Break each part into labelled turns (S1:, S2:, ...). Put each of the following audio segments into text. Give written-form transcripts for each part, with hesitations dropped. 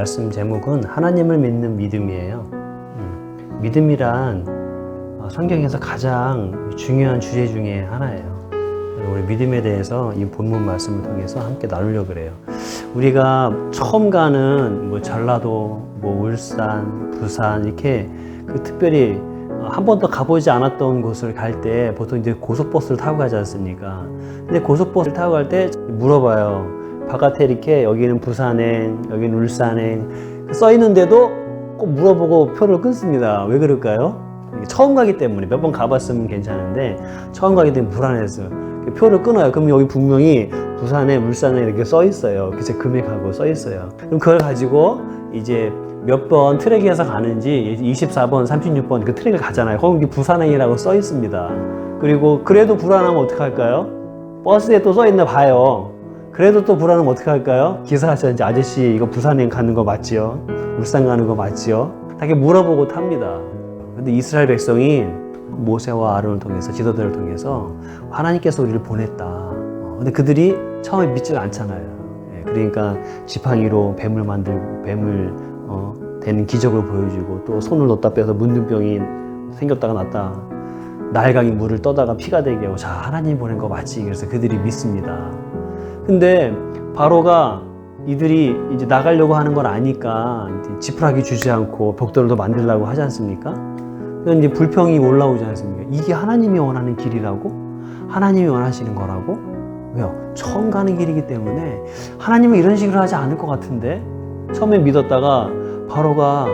S1: 말씀 제목은 하나님을 믿는 믿음이에요. 믿음이란 성경에서 가장 중요한 주제 중에 하나예요. 우리 믿음에 대해서 이 본문 말씀을 통해서 함께 나누려고 그래요. 우리가 처음 가는 전라도, 울산, 부산 이렇게 특별히 한 번도 가보지 않았던 곳을 갈 때 보통 이제 고속버스를 타고 가지 않습니까? 근데 고속버스를 타고 갈 때 물어봐요. 바깥에 이렇게 여기는 부산행, 여기는 울산행 써 있는데도 꼭 물어보고 표를 끊습니다. 왜 그럴까요? 처음 가기 때문에. 몇 번 가봤으면 괜찮은데 처음 가기 때문에 불안해서 표를 끊어요. 그럼 여기 분명히 부산에, 울산에 이렇게 써 있어요. 그제 금액하고 써 있어요. 그럼 그걸 가지고 이제 몇 번 트랙에서 가는지 24번, 36번 그 트랙을 가잖아요. 거기 부산행이라고 써 있습니다. 그리고 그래도 불안하면 어떡할까요? 버스에 또 써 있나 봐요. 그래도 또 불안하면 어떡할까요? 기사 하셨는지 아저씨 이거 부산행 가는 거 맞지요? 울산 가는 거 맞지요? 다 이렇게 물어보고 탑니다. 근데 이스라엘 백성이 모세와 아론을 통해서, 지도자를 통해서 하나님께서 우리를 보냈다. 근데 그들이 처음에 믿질 않잖아요. 그러니까 지팡이로 뱀을 되는 기적을 보여주고, 또 손을 놓다 빼서 문둥병이 생겼다가 났다, 나일강이 물을 떠다가 피가 되게 하고, 자, 하나님 보낸 거 맞지? 그래서 그들이 믿습니다. 근데 바로가 이들이 이제 나가려고 하는 걸 아니까 지푸라기 주지 않고 벽돌을 더 만들려고 하지 않습니까? 그런데 이제 불평이 올라오지 않습니까? 이게 하나님이 원하는 길이라고? 하나님이 원하시는 거라고? 왜요? 처음 가는 길이기 때문에 하나님은 이런 식으로 하지 않을 것 같은데? 처음에 믿었다가 바로가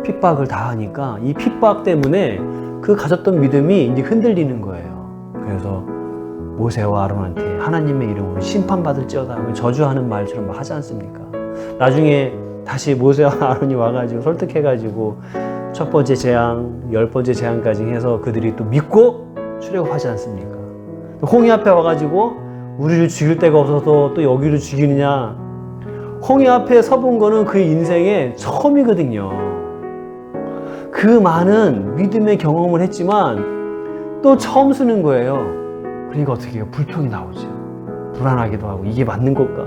S1: 핍박을 당하니까 이 핍박 때문에 그 가졌던 믿음이 이제 흔들리는 거예요. 그래서 모세와 아론한테 하나님의 이름으로 심판받을지어다 저주하는 말처럼 하지 않습니까? 나중에 다시 모세와 아론이 와가지고 설득해가지고 첫 번째 재앙, 10번째 재앙까지 해서 그들이 또 믿고 출애굽하지 않습니까? 홍해 앞에 와가지고 우리를 죽일 데가 없어서 또 여기를 죽이느냐. 홍해 앞에 서본 거는 그 인생의 처음이거든요. 그 많은 믿음의 경험을 했지만 또 처음 쓰는 거예요. 그러니까 어떻게 해요? 불평이 나오죠. 불안하기도 하고 이게 맞는 걸까?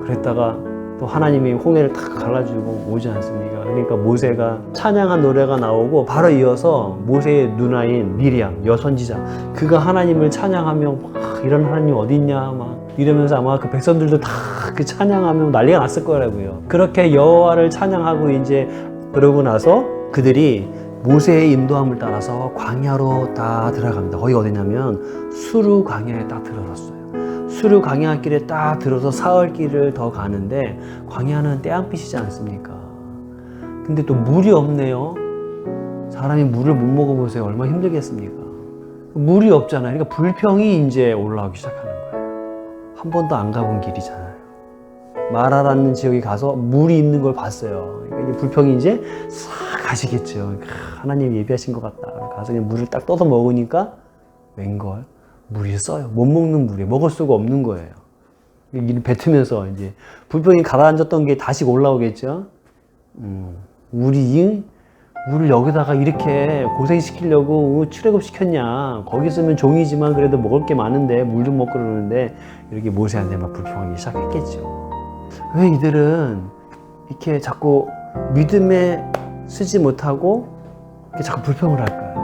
S1: 그랬다가 또 하나님이 홍해를 탁 갈라주고 오지 않습니까? 그러니까 모세가 찬양한 노래가 나오고 바로 이어서 모세의 누나인 미리암, 여선지자, 그가 하나님을 찬양하며 막 이런 하나님 어디 있냐 막 이러면서 아마 그 백성들도 다 그 찬양하며 난리가 났을 거라고요. 그렇게 여호와를 찬양하고 이제 그러고 나서 그들이 모세의 인도함을 따라서 광야로 다 들어갑니다. 거기 어디냐면 수르 광야에 딱 들어섰어요. 수르 광야길에 딱 들어서 사흘길을 더 가는데 광야는 태양빛이지 않습니까? 근데 또 물이 없네요. 사람이 물을 못 먹어보세요. 얼마나 힘들겠습니까? 물이 없잖아요. 그러니까 불평이 이제 올라오기 시작하는 거예요. 한 번도 안 가본 길이잖아요. 마라라는 지역에 가서 물이 있는 걸 봤어요. 그러니까 불평이 이제 싹 가시겠죠. 하나님 예비하신 것 같다. 가서 그냥 물을 딱 떠서 먹으니까 웬걸 물이 써요. 못 먹는 물이에요. 먹을 수가 없는 거예요. 이를 뱉으면서 이제 불평이 가라앉았던 게 다시 올라오겠죠. 물을 여기다가 이렇게 고생시키려고 출애굽시켰냐. 거기 있으면 종이지만 그래도 먹을 게 많은데 물 좀 먹고 그러는데 이렇게 모세한테 막 불평하기 시작했겠죠. 왜 이들은 이렇게 자꾸 믿음에 쓰지 못하고 이렇게 자꾸 불평을 할까요?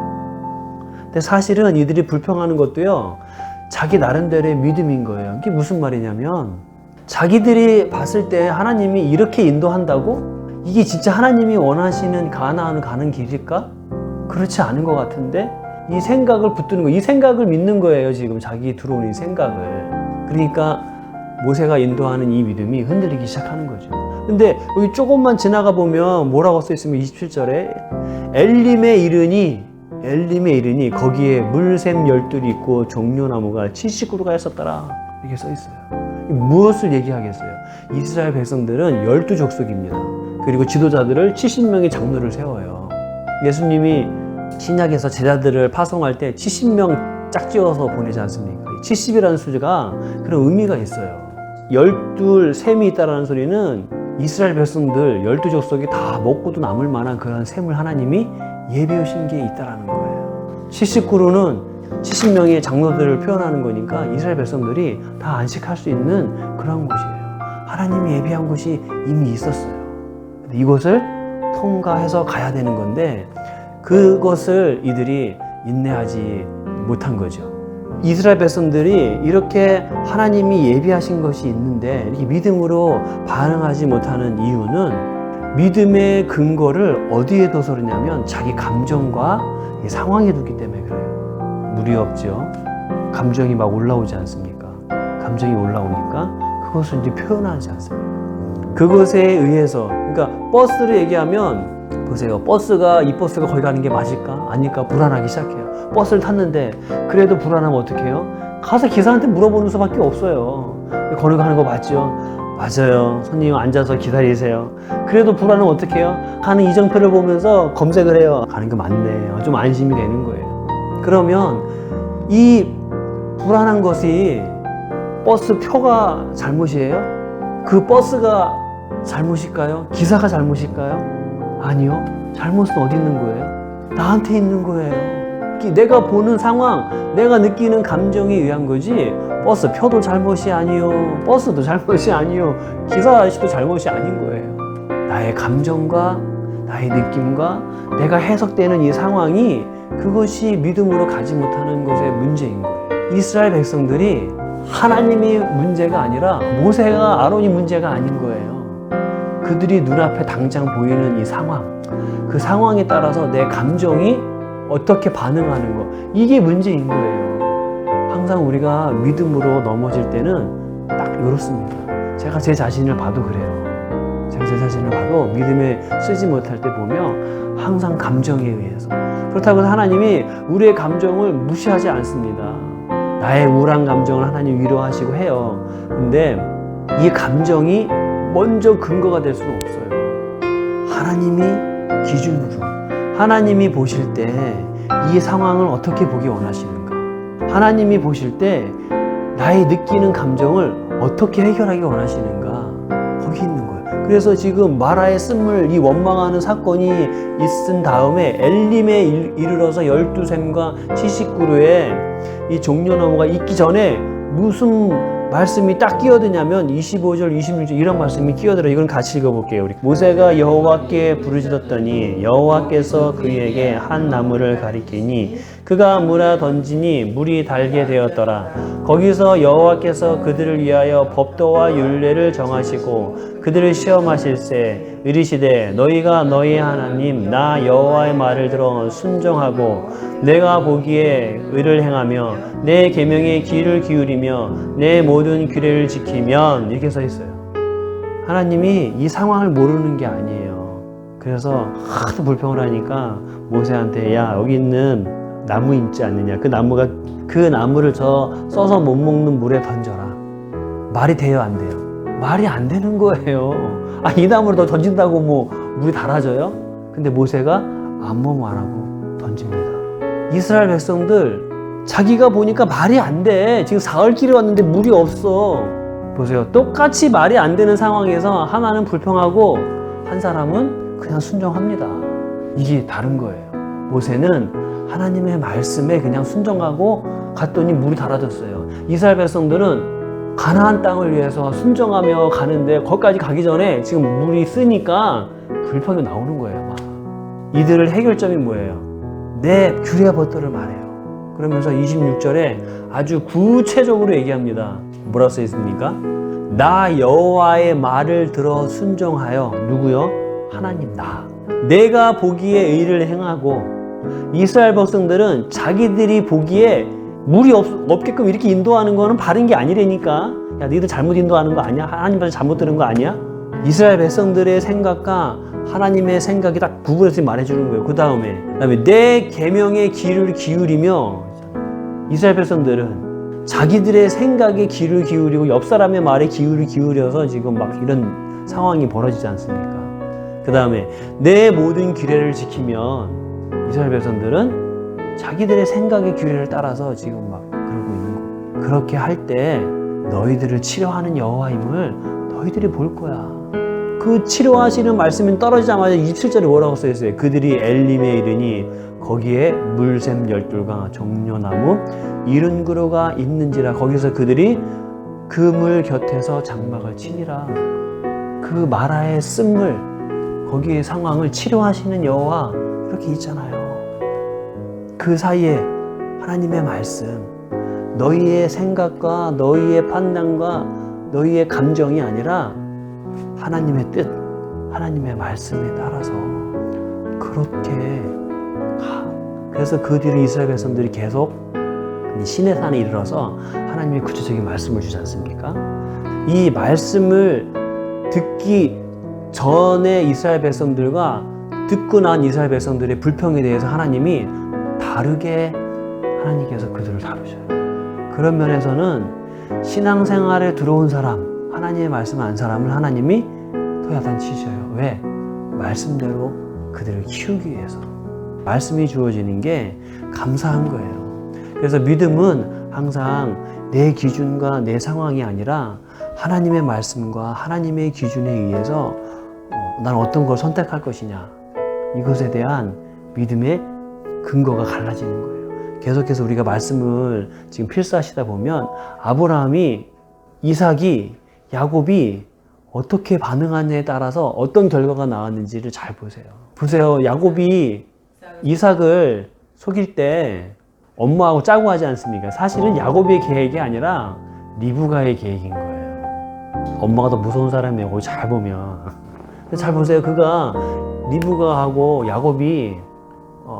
S1: 근데 사실은 이들이 불평하는 것도요, 자기 나름대로의 믿음인 거예요. 이게 무슨 말이냐면 자기들이 봤을 때 하나님이 이렇게 인도한다고? 이게 진짜 하나님이 원하시는 가나안을 가는 길일까? 그렇지 않은 것 같은데? 이 생각을 붙드는 거예요. 이 생각을 믿는 거예요. 지금 자기 들어오는 이 생각을. 그러니까 모세가 인도하는 이 믿음이 흔들리기 시작하는 거죠. 근데 여기 조금만 지나가 보면 뭐라고 써 있으면 27절에 엘림에 이르니 거기에 물샘 12이 있고 종려나무가 70그루가 있었더라. 이렇게 써 있어요. 무엇을 얘기하겠어요? 이스라엘 백성들은 12족속입니다. 그리고 지도자들을 70명의 장로를 세워요. 예수님이 신약에서 제자들을 파송할 때 70명 짝지어서 보내지 않습니까? 70이라는 숫자가 그런 의미가 있어요. 12샘이 있다는 소리는 이스라엘 백성들 12족속이 다 먹고도 남을 만한 그런 샘을 하나님이 예비하신 게 있다는 거예요. 70그루는 70명의 장로들을 표현하는 거니까 이스라엘 백성들이 다 안식할 수 있는 그런 곳이에요. 하나님이 예비한 곳이 이미 있었어요. 이것을 통과해서 가야 되는 건데 그것을 이들이 인내하지 못한 거죠. 이스라엘 백성들이 이렇게 하나님이 예비하신 것이 있는데 이렇게 믿음으로 반응하지 못하는 이유는 믿음의 근거를 어디에 둬서 그러냐면 자기 감정과 상황에 두기 때문에 그래요. 무리 없죠. 감정이 막 올라오지 않습니까? 감정이 올라오니까 그것을 이제 표현하지 않습니까? 그것에 의해서, 그러니까 버스를 얘기하면 보세요. 이 버스가 거기 가는 게 맞을까? 아닐까? 불안하기 시작해요. 버스를 탔는데 그래도 불안하면 어떻게 해요? 가서 기사한테 물어보는 수밖에 없어요. 거기 가는 거 맞죠? 맞아요. 손님 앉아서 기다리세요. 그래도 불안하면 어떻게 해요? 가는 이정표를 보면서 검색을 해요. 가는 거 맞네. 좀 안심이 되는 거예요. 그러면 이 불안한 것이 버스 표가 잘못이에요? 그 버스가 잘못일까요? 기사가 잘못일까요? 아니요. 잘못은 어디 있는 거예요? 나한테 있는 거예요. 내가 보는 상황, 내가 느끼는 감정에 의한 거지 버스 표도 잘못이 아니요, 버스도 잘못이 아니요, 기사 아저씨도 잘못이 아닌 거예요. 나의 감정과 나의 느낌과 내가 해석되는 이 상황이 그것이 믿음으로 가지 못하는 것의 문제인 거예요. 이스라엘 백성들이 하나님이 문제가 아니라 모세가 아론이 문제가 아닌 거예요. 그들이 눈앞에 당장 보이는 이 상황, 그 상황에 따라서 내 감정이 어떻게 반응하는 거, 이게 문제인 거예요. 항상 우리가 믿음으로 넘어질 때는 딱 이렇습니다. 제가 제 자신을 봐도 그래요. 제가 제 자신을 봐도 믿음에 쓰지 못할 때 보면 항상 감정에 의해서. 그렇다고 해서 하나님이 우리의 감정을 무시하지 않습니다. 나의 우울한 감정을 하나님 위로하시고 해요. 근데 이 감정이 먼저 근거가 될 수는 없어요. 하나님이 기준으로, 하나님이 보실 때 이 상황을 어떻게 보기 원하시는가? 하나님이 보실 때 나의 느끼는 감정을 어떻게 해결하기 원하시는가? 거기 있는 거예요. 그래서 지금 마라의 쓴물, 이 원망하는 사건이 있은 다음에 엘림에 이르러서 12샘과 70그루의 이 종려나무가 있기 전에 무슨 말씀이 딱 끼어드냐면 25절, 26절 이런 말씀이 끼어들어요. 이건 같이 읽어볼게요. 우리 모세가 여호와께 부르짖었더니 여호와께서 그에게 한 나무를 가리키니 그가 물어 던지니 물이 달게 되었더라. 거기서 여호와께서 그들을 위하여 법도와 율례를 정하시고 그들을 시험하실세 이르시되 너희가 너희 하나님 나 여호와의 말을 들어 순종하고 내가 보기에 의를 행하며 내 계명에 귀를 기울이며 내 모든 규례를 지키면 이렇게 써 있어요. 하나님이 이 상황을 모르는 게 아니에요. 그래서 하도 불평을 하니까 모세한테 야 여기 있는 나무 있지 않느냐, 그 나무를 저 써서 못 먹는 물에 던져라. 말이 돼요 안 돼요? 말이 안 되는 거예요. 이 나무를 더 던진다고 뭐 물이 달아져요? 근데 모세가 아무 말 안 하고 던집니다. 이스라엘 백성들 자기가 보니까 말이 안 돼. 지금 사흘 길에 왔는데 물이 없어. 보세요. 똑같이 말이 안 되는 상황에서 하나는 불평하고 한 사람은 그냥 순종합니다. 이게 다른 거예요. 모세는 하나님의 말씀에 그냥 순종하고 갔더니 물이 달아졌어요. 이스라엘 백성들은 가나안 땅을 위해서 순종하며 가는데 거기까지 가기 전에 지금 물이 쓰니까 불평이 나오는 거예요. 막. 이들의 해결점이 뭐예요? 내 규례 법도를 말해요. 그러면서 26절에 아주 구체적으로 얘기합니다. 뭐라고 써 있습니까? 나 여호와의 말을 들어 순종하여 누구요? 하나님 나. 내가 보기에 의를 행하고. 이스라엘 백성들은 자기들이 보기에 물이 없게끔 이렇게 인도하는 거는 바른 게 아니라니까. 야 너희들 잘못 인도하는 거 아니야? 하나님한테 잘못 들은 거 아니야? 이스라엘 백성들의 생각과 하나님의 생각이 딱 구분해서 말해주는 거예요. 그 다음에 내 계명에 귀를 기울이며, 이스라엘 백성들은 자기들의 생각에 귀를 기울이고 옆 사람의 말에 귀를 기울여서 지금 막 이런 상황이 벌어지지 않습니까? 그 다음에 내 모든 규례를 지키면, 이스라엘 백성들은 자기들의 생각의 규례를 따라서 지금 막 그러고 있는 거예요. 그렇게 할 때 너희들을 치료하는 여호와임을 너희들이 볼 거야. 그 치료하시는 말씀이 떨어지자마자 27절에 뭐라고 써있어요? 그들이 엘림에 이르니 거기에 물샘 12가 종려나무 70그루가 있는지라. 거기서 그들이 그 물 곁에서 장막을 치니라. 그 마라의 쓴물 거기에 상황을 치료하시는 여호와 이렇게 있잖아요. 그 사이에 하나님의 말씀, 너희의 생각과 너희의 판단과 너희의 감정이 아니라 하나님의 뜻, 하나님의 말씀에 따라서 그렇게 그래서 그 뒤로 이스라엘 백성들이 계속 시내 산에 이르러서 하나님의 구체적인 말씀을 주지 않습니까? 이 말씀을 듣기 전에 이스라엘 백성들과 듣고 난 이스라엘 백성들의 불평에 대해서 하나님이 다르게 하나님께서 그들을 다루셔요. 그런 면에서는 신앙생활에 들어온 사람, 하나님의 말씀을 안 사람을 하나님이 더 야단치셔요. 왜? 말씀대로 그들을 키우기 위해서. 말씀이 주어지는 게 감사한 거예요. 그래서 믿음은 항상 내 기준과 내 상황이 아니라 하나님의 말씀과 하나님의 기준에 의해서 난 어떤 걸 선택할 것이냐, 이것에 대한 믿음의 근거가 갈라지는 거예요. 계속해서 우리가 말씀을 지금 필사하시다 보면 아브라함이, 이삭이, 야곱이 어떻게 반응하냐에 따라서 어떤 결과가 나왔는지를 잘 보세요. 보세요. 야곱이 이삭을 속일 때 엄마하고 짜고 하지 않습니까? 사실은 야곱의 계획이 아니라 리브가의 계획인 거예요. 엄마가 더 무서운 사람이에요. 거기 잘 보면. 잘 보세요. 그가 리브가하고 야곱이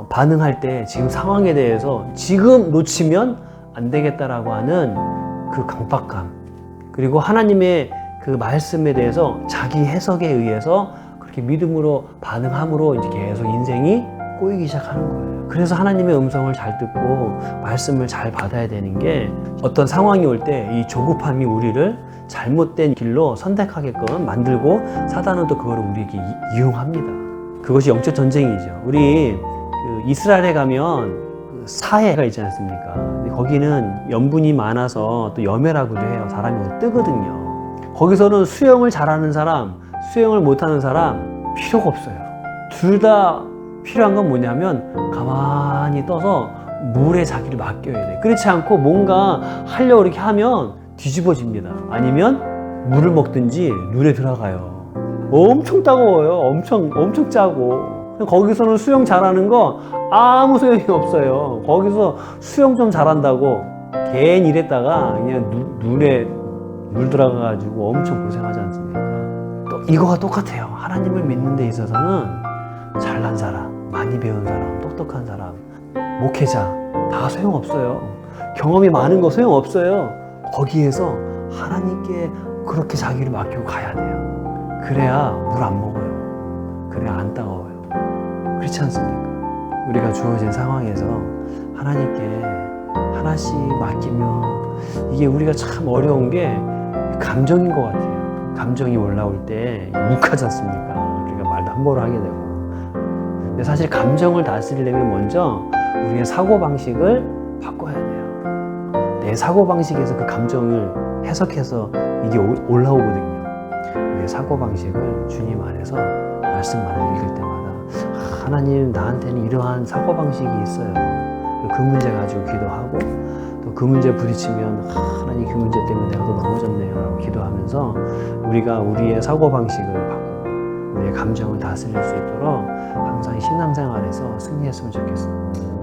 S1: 반응할 때 지금 상황에 대해서 지금 놓치면 안 되겠다라고 하는 그 강박감, 그리고 하나님의 그 말씀에 대해서 자기 해석에 의해서 그렇게 믿음으로 반응함으로 이제 계속 인생이 꼬이기 시작하는 거예요. 그래서 하나님의 음성을 잘 듣고 말씀을 잘 받아야 되는 게, 어떤 상황이 올 때 이 조급함이 우리를 잘못된 길로 선택하게끔 만들고 사단은 또 그거를 우리에게 이용합니다. 그것이 영적 전쟁이죠. 우리 이스라엘에 가면 사해가 있지 않습니까? 거기는 염분이 많아서 또 염해라고도 해요. 사람이 뜨거든요. 거기서는 수영을 잘하는 사람, 수영을 못하는 사람 필요가 없어요. 둘 다 필요한 건 뭐냐면 가만히 떠서 물에 자기를 맡겨야 돼. 그렇지 않고 뭔가 하려고 이렇게 하면 뒤집어집니다. 아니면 물을 먹든지 물에 들어가요. 엄청 따가워요. 엄청 짜고. 거기서는 수영 잘하는 거 아무 소용이 없어요. 거기서 수영 좀 잘한다고 괜히 이랬다가 그냥 눈에 물 들어가가지고 엄청 고생하지 않습니까? 또 이거가 똑같아요. 하나님을 믿는 데 있어서는 잘난 사람, 많이 배운 사람, 똑똑한 사람, 목회자 다 소용없어요. 경험이 많은 거 소용없어요. 거기에서 하나님께 그렇게 자기를 맡기고 가야 돼요. 그래야 물 안 먹어요. 그래야 안 따가워요. 그렇지 않습니까? 우리가 주어진 상황에서 하나님께 하나씩 맡기면, 이게 우리가 참 어려운 게 감정인 것 같아요. 감정이 올라올 때 욱하지 않습니까? 우리가 말도 함부로 하게 되고. 근데 사실 감정을 다스리려면 먼저 우리의 사고방식을 바꿔야 돼요. 내 사고방식에서 그 감정을 해석해서 이게 올라오거든요. 우리의 사고방식을 주님 안에서 말씀만을 읽을 때마다 하나님, 나한테는 이러한 사고방식이 있어요. 그 문제 가지고 기도하고, 또 그 문제 부딪히면 하나님, 그 문제 때문에 내가 또 넘어졌네요 라고 기도하면서 우리가 우리의 사고방식을 바꾸고 우리의 감정을 다스릴 수 있도록 항상 신앙생활에서 승리했으면 좋겠습니다.